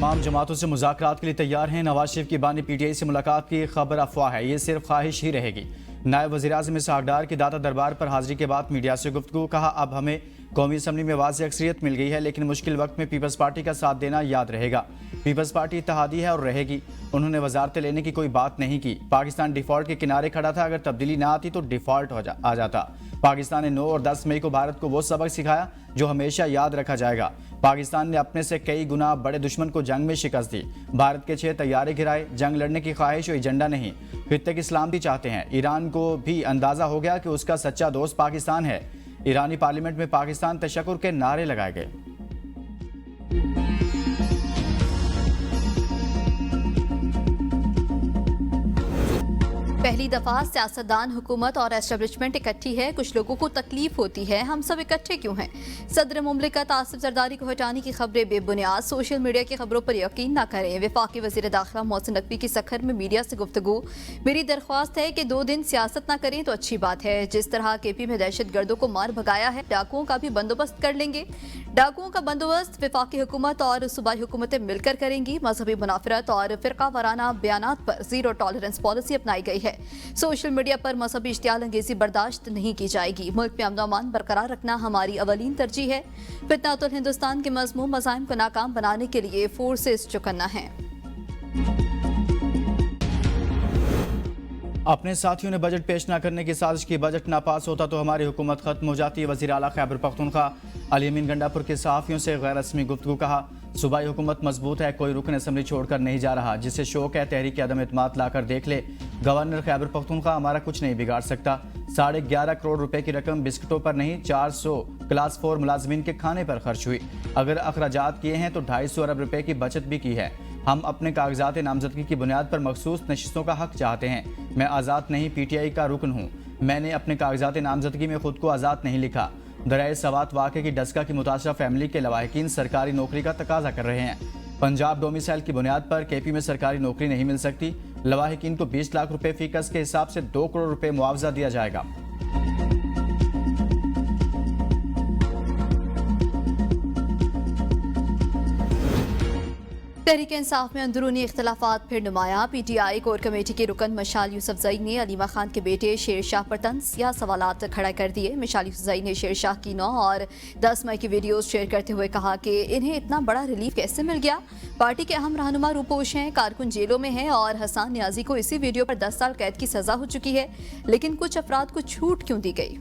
तमाम जमातों से मुज़ाकरात के लिए तैयार हैं। नवाज शरीफ की बानी पीटीआई से मुलाकात की खबर अफवाह है, ये सिर्फ ख्वाहिश ही रहेगी। नायब वज़ीर-ए-आज़म इसहाक़ डार की दाता दरबार पर हाजिरी के बाद मीडिया से गुफ्तगू। कहा, अब हमें कौमी असम्बली में वाज़ेह अक्सरियत मिल गई है, लेकिन मुश्किल वक्त में पीपल्स पार्टी का साथ देना याद रहेगा। पीपल्स पार्टी इत्तेहादी है और रहेगी। उन्होंने वजारतें लेने की कोई बात नहीं की। पाकिस्तान डिफ़ॉल्ट के किनारे खड़ा था, अगर तब्दीली ना आती तो डिफ़ॉल्ट आ जाता। पाकिस्तान ने 9 और 10 मई को भारत को वो सबक सिखाया जो हमेशा याद रखा जाएगा। पाकिस्तान ने अपने से कई गुना बड़े दुश्मन को जंग में शिकस्त दी। भारत के 6 तैयारे गिराए। जंग लड़ने की ख्वाहिश और एजेंडा नहीं, खित्ते की सलामती चाहते हैं। ईरान को भी अंदाजा हो गया कि उसका सच्चा दोस्त पाकिस्तान है। ईरानी पार्लियामेंट में पाकिस्तान तशक्कुर के नारे लगाए गए। पहली दफा सियासतदान, हुकूमत और एस्टेब्लिशमेंट इकट्ठी है। कुछ लोगों को तकलीफ होती है, हम सब इकट्ठे क्यों हैं? सदर मुमलिकत आसिफ जरदारी को हटाने की खबरें बेबुनियाद। सोशल मीडिया की खबरों पर यकीन न करें। वफाकी वज़ीर दाखिला मोहसिन नकवी की सखर में मीडिया से गुफ्तगू। मेरी दरख्वास्त है कि 2 दिन सियासत न करें तो अच्छी बात है। जिस तरह KP में दहशत गर्दों को मार भगाया है, डाकुओं का भी बंदोबस्त कर लेंगे। डाकुओं का बंदोबस्त वफाकी हुकूमत और सूबाई हुकूमतें मिलकर करेंगी। मजहबी मुनाफरत और फिरका वाराना बयानात पर ज़ीरो टॉलरेंस पॉलिसी अपनाई गई है। सोशल मीडिया पर मजहबी इश्तियाल अंगेजी बर्दाश्त नहीं की जाएगी। मुल्क में अमन बरकरार रखना हमारी अवलीन तरजीह है। फितनातुल हिंदुस्तान के मज़मूम मज़ाहिम को नाकाम बनाने के लिए फोर्सेस चुकन्ना है। अपने साथियों ने बजट पेश न करने की साजिश की। बजट ना पास होता तो हमारी हुकूमत खत्म हो जाती। वज़ीर आला खैबर पख्तूनख्वा अली अमीन गंडापुर के सहाफ़ियों से गैर रस्मी गुफ्तगू। कहा, सूबाई हुकूमत मजबूत है, कोई रुकन असम्बली छोड़कर नहीं जा रहा। जिसे शौक है तहरीक अदम एतमाद लाकर देख ले। गवर्नर खैबर पख्तूनख्वा हमारा कुछ नहीं बिगाड़ सकता। 11.5 करोड़ रुपए की रकम बिस्कुटों पर नहीं, 400 क्लास 4 मुलाजमीन के खाने पर खर्च हुई। अगर अखराजात किए हैं तो 250 अरब रुपए की बचत भी की है। हम अपने कागजात नामजदगी की बुनियाद पर मखसूस नशिस्तों का हक चाहते हैं। मैं आज़ाद नहीं, PTI का रुकन हूँ। मैंने अपने कागजात नामजदगी में खुद को आज़ाद नहीं लिखा। दरियाए सवात वाक़े की डस्का की मुतासरा फैमिली के लवाहिकीन सरकारी नौकरी का तकाजा कर रहे हैं। पंजाब डोमिसाइल की बुनियाद पर KP में सरकारी नौकरी नहीं मिल सकती। लवाहिकीन को 20 लाख रुपए फीकस के हिसाब से 2 करोड़ रुपए मुआवजा दिया जाएगा। तहरीक इंसाफ में अंदरूनी इख्तलाफात फिर नुमाया। PTI कोर कमेटी के रुकन मशाल यूसुफजई ने अलीमा खान के बेटे शेर शाह पर तंज़ सवालात खड़ा कर दिए। मशाल यूसुफजई ने शेर शाह की 9 और 10 मई की वीडियोस शेयर करते हुए कहा कि इन्हें इतना बड़ा रिलीफ कैसे मिल गया। पार्टी के अहम रहनुमा रूपोश हैं, कारकुन जेलों में हैं और हसन न्याजी को इसी वीडियो पर 10 साल कैद की सजा हो चुकी है, लेकिन कुछ अफराद को छूट क्यों दी गई?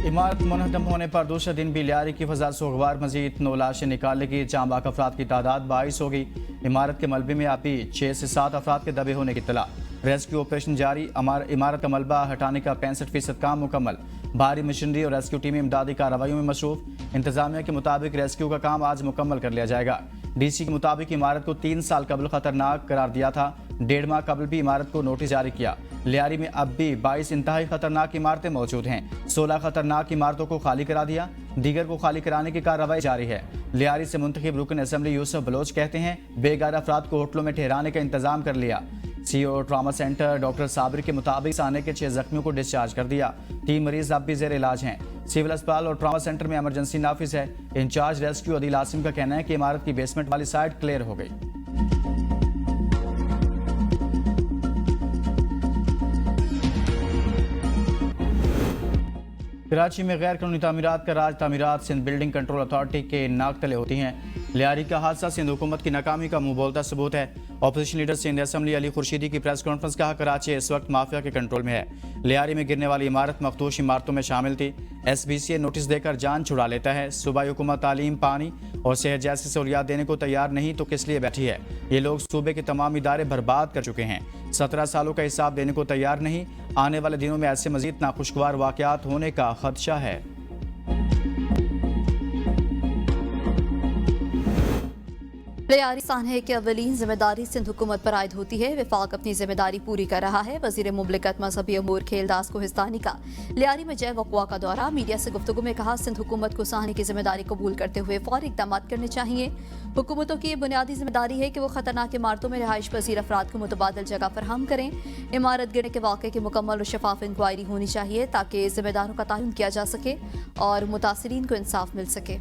इमारत मुनहदम होने पर दूसरे दिन भी लियारी की फजा सोगवार। मजीद 9 लाशें निकालने की चांबाक अफराद की तादाद 22 हो गई। इमारत के मलबे में अभी 6 से 7 अफराद के दबे होने की इत्तला। रेस्क्यू ऑपरेशन जारी। इमारत का मलबा हटाने का 65% काम मुकम्मल। भारी मशीनरी और रेस्क्यू टीमें इमदादी कार्रवाइयों में मसरूफ। इंतजामिया के मुताबिक रेस्क्यू का काम आज मुकम्मल कर लिया जाएगा। DC के मुताबिक इमारत को 3 साल कबल खतरनाक करार दिया था। 1.5 माह कबल भी इमारत को नोटिस जारी किया। लियारी में अब भी 22 इंतहाई खतरनाक इमारतें मौजूद हैं। 16 खतरनाक इमारतों को खाली करा दिया, दीगर को खाली कराने की कार्रवाई जारी है। लियारी से मुंतखब रुकन असम्बली यूसुफ बलोच कहते हैं, बेघर अफराद को होटलों में ठहराने का इंतजाम कर लिया। CEO trauma centre doctor Sabir के मुताबिक आने के 6 जख्मियों को डिस्चार्ज कर दिया। 3 मरीज अब भी जेर इलाज हैं। सिविल अस्पताल और ट्रामा सेंटर में इमरजेंसी नाफिज है। इंचार्ज रेस्क्यू अदील आसिम का कहना है कि इमारत की बेसमेंट वाली साइड क्लियर हो गई। कराची में गैर कानूनी तामीरात का राज। तामीरात सिंध बिल्डिंग कंट्रोल अथॉरिटी के नाक तले होती हैं। लियारी का हादसा सिंध हुकूमत की नाकामी का मुंह बोलता सबूत है। Opposition leader Sindh assembly Ali Khurshidi की प्रेस कॉन्फ्रेंस। कहा, कराची इस वक्त माफिया के कंट्रोल में है। लियारी में गिरने वाली इमारत मखदूश इमारतों में शामिल थी। SBCA नोटिस देकर जान छुड़ा लेता है। सूबाई हुकूमत तालीम, पानी और सेहत जैसी सहूलियात देने को तैयार नहीं तो किस लिए बैठी है? ये लोग सूबे के तमाम इदारे बर्बाद कर चुके हैं। 17 सालों का हिसाब देने को तैयार नहीं। आने वाले दिनों में ऐसे मजीद नाखुशगवार वाकयात होने का खदशा है। लियारी सान है कि अवलीन जिम्मेदारी सिंध हुकूमत पर आयद होती है। विफाक अपनी जिम्मेदारी पूरी कर रहा है। वजीर मुमलिकत मजहबी अमूर खेलदास को हिस्तानी का लियारी में जय वक़्वा का दौरा। मीडिया से गुफ्तगू में कहा, सिंध हुकूमत को सहने की जिम्मेदारी कबूल करते हुए फौरी इक़दाम करने चाहिए। हुकूमतों की ये बुनियादी जिम्मेदारी है कि वो खतरनाक इमारतों में रिहाइश पजीर अफराद को मुतबादिल जगह फराहम करें। इमारत गिरने के वाक़े की मुकम्मल और शफाफ इंक्वायरी होनी चाहिए ताकि जिम्मेदारों का तयन किया जा सके और मुतासिरीन को इंसाफ मिल सके।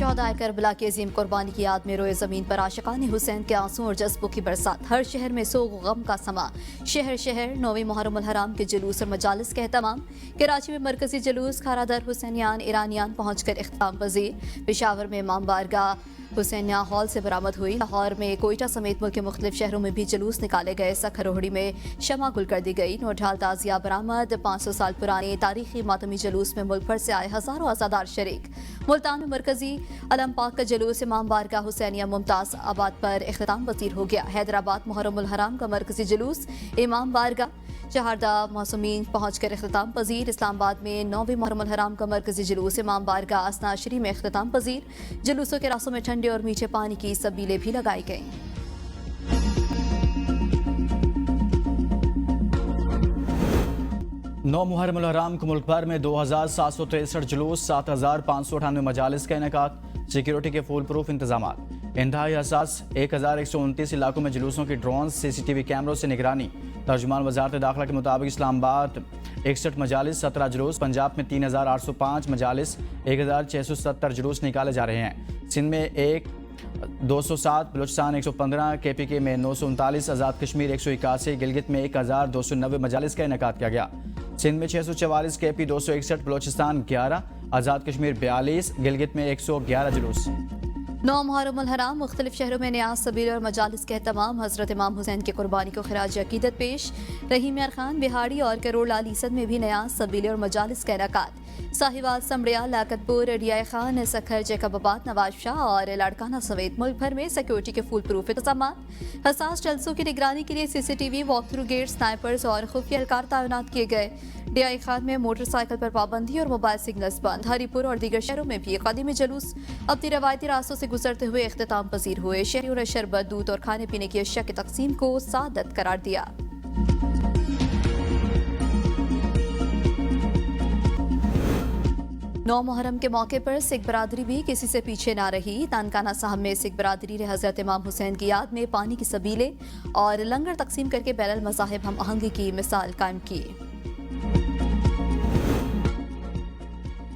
शहदाए करबला की अजीम कुर्बानी की याद में रोए जमीन पर आशिकान हुसैन के आंसू और जज्बों की बरसात। हर शहर में सोग गम का समा। शहर शहर 9वीं मुहर्रम उल हराम के जुलूस और मजालिस का एहतमाम। कराची में मरकजी जुलूस खारादर हुसैनियान ईरानियान पहुंचकर इख्तिताम पजीर। पेशावर में इमाम बारगाह हुसैनिया हॉल से बरामद हुई। लाहौर में कोयटा समेत मुल्क के मुख्तलिफ शहरों में भी जुलूस निकाले गए। सखरोहड़ी में शमा गुल कर दी गई। नोढाल ताजिया बरामद। 500 साल पुराने तारीखी मातमी जुलूस में मुल्क भर से आए हजारों आज़ादार शरीक। मुल्तान में मरकजी अलम पाक का जुलूस इमाम बारगाह हुसैनिया मुमताज आबाद पर इख्तिताम पजीर हो गया। हैदराबाद मुहर्रम उल हराम का मरकजी जुलूस इमाम बारगाह चहारदा मौसमीन पहुंचकर इख्तिताम पजीर। इस्लामाबाद में 9वीं मुहर्रम उल हराम का मरकजी जुलूस इमाम बारगाह असनाशरी में इख्तिताम पजीर। जुलूसों के रास्तों में ठंडे और मीठे पानी की सबीलें भी लगाई गईं। 9 मुहर्रम उल हराम को मुल्क भर में 2763 जुलूस, 7598 मजालिस का इनेकाद। सिक्योरिटी के फुल प्रूफ इंतजाम। इंतहाई हसास 1129 इलाकों में जुलूसों की ड्रोन CCTV कैमरों से निगरानी। तर्जुमान वजारत दाखिला के मुताबिक इस्लामाबाद 61 मजालिस, 17 जुलूस। पंजाब में 3805 मजालिस, 1670 जुलूस निकाले जा रहे हैं। सिंध में 207, बलूचिस्तान 115, KPK में 939, आज़ाद कश्मीर 181, गिलगित में 1290 मजालिस का इनेकाद किया गया। सिंध में 644, KP 261, बलूचिस्तान 11, आज़ाद कश्मीर 42, गिलगित में 111 जुलूस। 9 मुहर्रम उल हराम मुख्तलिफ शहरों में न्याज सबील और मजालिस के एहतमाम। हजरत इमाम हुसैन की कुर्बानी को खराज अकीदत पेश। रहीम यार खान, बिहाड़ी और करोड़ लालीसद में भी न्याज सबील और मजालिस का इनेकाद। साहिवाल, समड़िया, लाकतपुर, रिया खान, सखर, जैकबाबाद, नवाज शाह और लाड़काना समेत मुल्क भर में सिक्योरिटी के फुल प्रूफ इंतजाम। हसास जलसों की निगरानी के लिए CCTV, walk through gate, snipers और खुफिया एहलकार तैनात किए गए। DI खान में मोटरसाइकिल पर पाबंदी और मोबाइल सिग्नल्स बंद। हरीपुर और दीगर शहरों में भी कदीमी जुलूस अपनी रवायती रास्तों से गुजरते हुए इख्तिताम पजीर हुए। शहरियों ने शरबत, दूध और खाने पीने की अशिया की तकसीम को सादत करार दिया। नौ मुहर्रम के मौके पर सिख बरादरी भी किसी से पीछे ना रही। तानकाना साहब में सिख बरादरी ने हजरत इमाम हुसैन की याद में पानी की सबीले और लंगर तकसीम करके बैनुल मज़ाहिब हम आहंगी की मिसाल कायम की।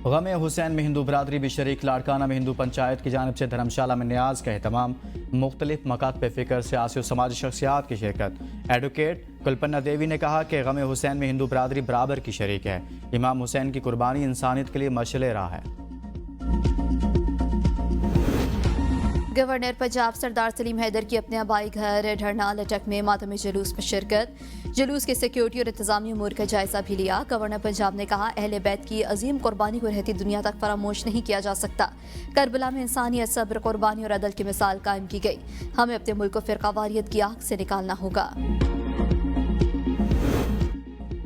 गम हुसैन में हिंदू बरादरी भी शरीक। लाड़काना में हिंदू पंचायत की जानिब से धर्मशाला में न्याज का एहतमाम। मुख्तलिफ मकात पे फ़िक्र, सियासी और समाजी शख्सियात की शिरकत। एडवोकेट कुलपन्ना देवी ने कहा कि गम हुसैन में हिंदू बरादरी बराबर की शरीक है। इमाम हुसैन की कुर्बानी इंसानियत के लिए मशअले राह है। गवर्नर पंजाब सरदार सलीम हैदर की अपने आबाई घर ढरनाल अटक में मातमी जुलूस में शिरकत। जुलूस के सिक्योरिटी और इंतजामी उमूर का जायजा भी लिया। गवर्नर पंजाब ने कहा, अहले बैत की अजीम कुर्बानी को रहती दुनिया तक फरामोश नहीं किया जा सकता। करबला में इंसानियत, सब्र, कुर्बानी और अदल की मिसाल कायम की गई। हमें अपने मुल्क को फिरकावारियत की आग से निकालना होगा।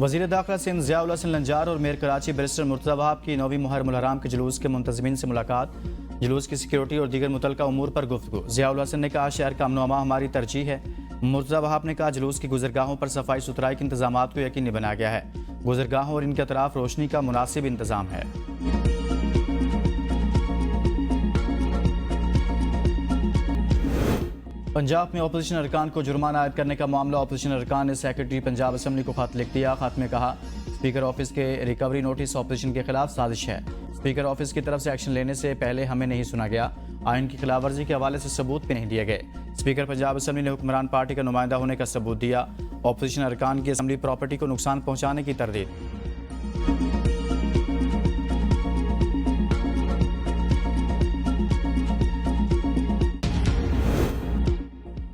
वज़ीर दाखिला सिंध ज़ियाउल हसन लंजार और मेयर कराची बैरिस्टर मुर्तज़ा वहाब की 9वीं मुहर्रम उल हराम के जुलूस के मुंतज़मीन से मुलाकात। जुलूस की सिक्योरिटी और दीगर मुतल्लिका उमूर पर गुफ्तगू। ज़ियाउल हसन ने कहा, शहर का अमन व अमान हमारी तरजीह है। मुर्तज़ा वहाब ने कहा, जुलूस की गुजरगाहों पर सफाई सुथराई के इंतजामात को यकीनी बनाया गया है। गुजरगाहों और इनके अतराफ रोशनी का मुनासिब इंतजाम है। पंजाब में अपोजिशन अरकान को जुर्माना आयद करने का मामला। अपोजिशन अरकान ने सेक्रेटरी पंजाब असम्बली को खत लिख दिया। खत में कहा, स्पीकर ऑफिस के रिकवरी नोटिस अपोजिशन के खिलाफ साजिश है। स्पीकर ऑफिस की तरफ से एक्शन लेने से पहले हमें नहीं सुना गया। आइन की खिलाफ वर्जी के हवाले से सबूत भी नहीं दिए गए। स्पीकर पंजाब असम्बली ने हुक्मरान पार्टी का नुमाइंदा होने का सबूत दिया। अपोजिशन अरकान की असम्बली प्रॉपर्टी को नुकसान पहुँचाने की तरदीद।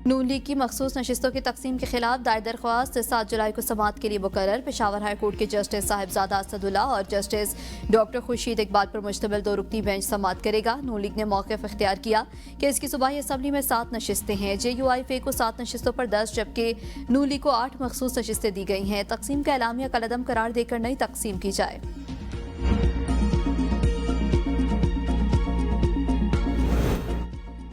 नून लीग की मखसूस नशिस्तों की तकसीम के खिलाफ दायर दरख्वास्त 7 जुलाई को समाअत के लिए मुकर्रर। पेशावर हाई कोर्ट के जस्टिस साहिबजादा असदुल्ला और जस्टिस डॉक्टर खुर्शीद इकबाल पर मुश्तमिल 2 रुकनी बेंच समाअत करेगा। नून लीग ने मौक़िफ़ इख्तियार किया कि इसकी सूबाई असम्बली में 7 नशिस्तें हैं। JUIF को 7 नशिस्तों पर 10 जबकि नून लीग को 8 मखसूस नशिस्तें दी गई हैं। तकसीम का एलामिया कलअदम करार देकर नई तकसीम की जाए।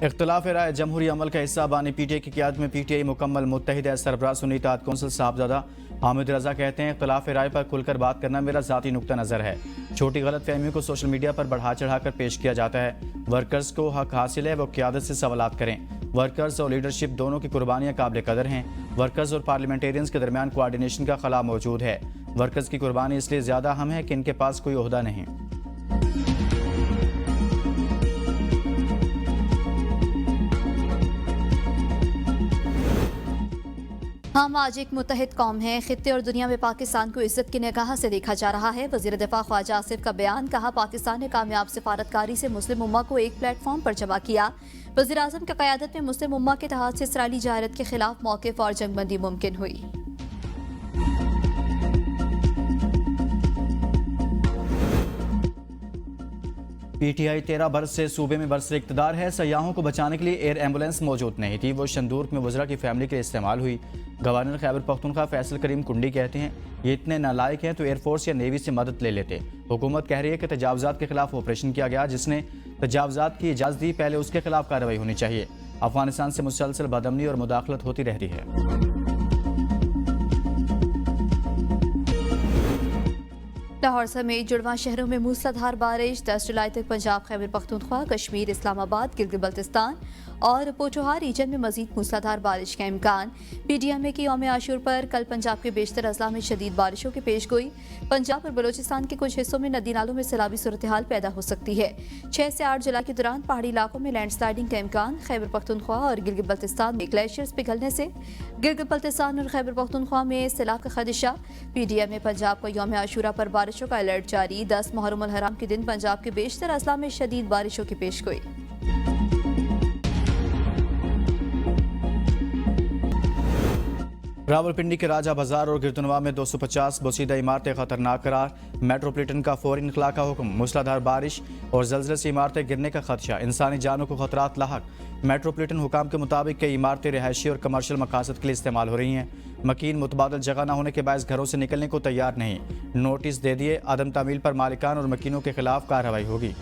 इख्तिलाफ राय जमहूरी अमल का हिस्सा बानी PTI की क़यादत में PTI मुकम्मल मुत्तहिद है। सरबराह सुन्नी इत्तेहाद कौंसिल साहबजादा हामिद रजा कहते हैं, इख्तिलाफ राय पर खुलकर बात करना मेरा ज़ाती नुक्ता नज़र है। छोटी गलत फहमियों को सोशल मीडिया पर बढ़ा चढ़ाकर पेश किया जाता है। वर्कर्स को हक हासिल है, वो क़यादत से सवालात करें। वर्कर्स और लीडरशिप दोनों की कुर्बानियाँ काबिल कदर हैं। वर्कर्स और पार्लियामेंटेरियंस के दरमियान कोऑर्डिनेशन का खला मौजूद है। वर्कर्स की कुर्बानी इसलिए ज़्यादा अहम है कि इनके पास कोई ओहदा नहीं। हम आज एक मुत्तहिद कौम हैं। खित्ते और दुनिया में पाकिस्तान को इज्जत की निगाह से देखा जा रहा है। वज़ीर दिफा ख्वाजा आसिफ का बयान। कहा, पाकिस्तान ने कामयाब सिफारतकारी से मुस्लिम उम्मा को एक प्लेटफॉर्म पर जमा किया। वज़ीर आज़म की क़यादत में मुस्लिम उम्मा के इत्तेहाद से इसराइली जारत के खिलाफ मौक़िफ़ और जंगबंदी मुमकिन हुई। PTI 13 बरस से सूबे में बरसर इक़्तिदार है। सयाहों को बचाने के लिए एयर एम्बुलेंस मौजूद नहीं थी, वो शंदूर में वज़रा की फैमिली के लिए इस्तेमाल हुई। गवर्नर खैबर पख्तूनख्वा फैसल करीम कुंडी कहते हैं, ये इतने नालायक हैं तो एयरफोर्स या नेवी से मदद ले लेते। हुकूमत कह रही है कि तजावज़ात के खिलाफ ऑपरेशन किया गया, जिसने तजावज़ात की इजाज़त दी, पहले उसके खिलाफ कार्रवाई होनी चाहिए। अफगानिस्तान से मुसलसल बदअमनी और मुदाखलत होती रहती है। लाहौर समेत जुड़वां शहरों में मूसलाधार बारिश। 10 जुलाई तक पंजाब, खैबर पख्तूनख्वा, कश्मीर, इस्लामाबाद, गिलगित बल्तिस्तान और पोठोहार रीजन में मजीद मूसलाधार बारिश का इम्कान। PDMA के यौम आशूर पर कल पंजाब के बेशतर अजला में शदीद बारिशों की पेश गोई। पंजाब और बलोचिस्तान के कुछ हिस्सों में नदी नालों में सैलाबी सूरत हाल पैदा हो सकती है। 6 से 8 जुलाई के दौरान पहाड़ी इलाकों में लैंडस्लाइडिंग का इम्कान। खैबर पख्तूनख्वा और गिलगित बल्तिस्तान में ग्लेशियर्स पिघलने से गिलगित बल्तिस्तान और खैबर पख्तूनख्वा में सैलाब का खदशा। PDMA पंजाब का यौम आशूरा पर बारिशों का अलर्ट जारी। 10 मुहर्रम अल हराम के दिन पंजाब के बेशतर अजला में शदीद बारिशों की पेश गोई। रावलपिंडी के राजा बाजार और गिरदनवा में 250 बोसीदा इमारतें खतरनाक करार। मेट्रोपॉलिटन का फौरी इनखला का हुक्म। मूसलाधार बारिश और जल्जले से इमारतें गिरने का खदशा, इंसानी जानों को खतरात लाहक। मेट्रोपॉलिटन हुकाम के मुताबिक कई इमारतें रिहायशी और कमर्शियल मकासद के लिए इस्तेमाल हो रही हैं। मकीन मुतबादल जगह न होने के बायस घरों से निकलने को तैयार नहीं। नोटिस दे दिए, अदम तामील पर मालिकान और मकीनों के खिलाफ कार्रवाई होगी।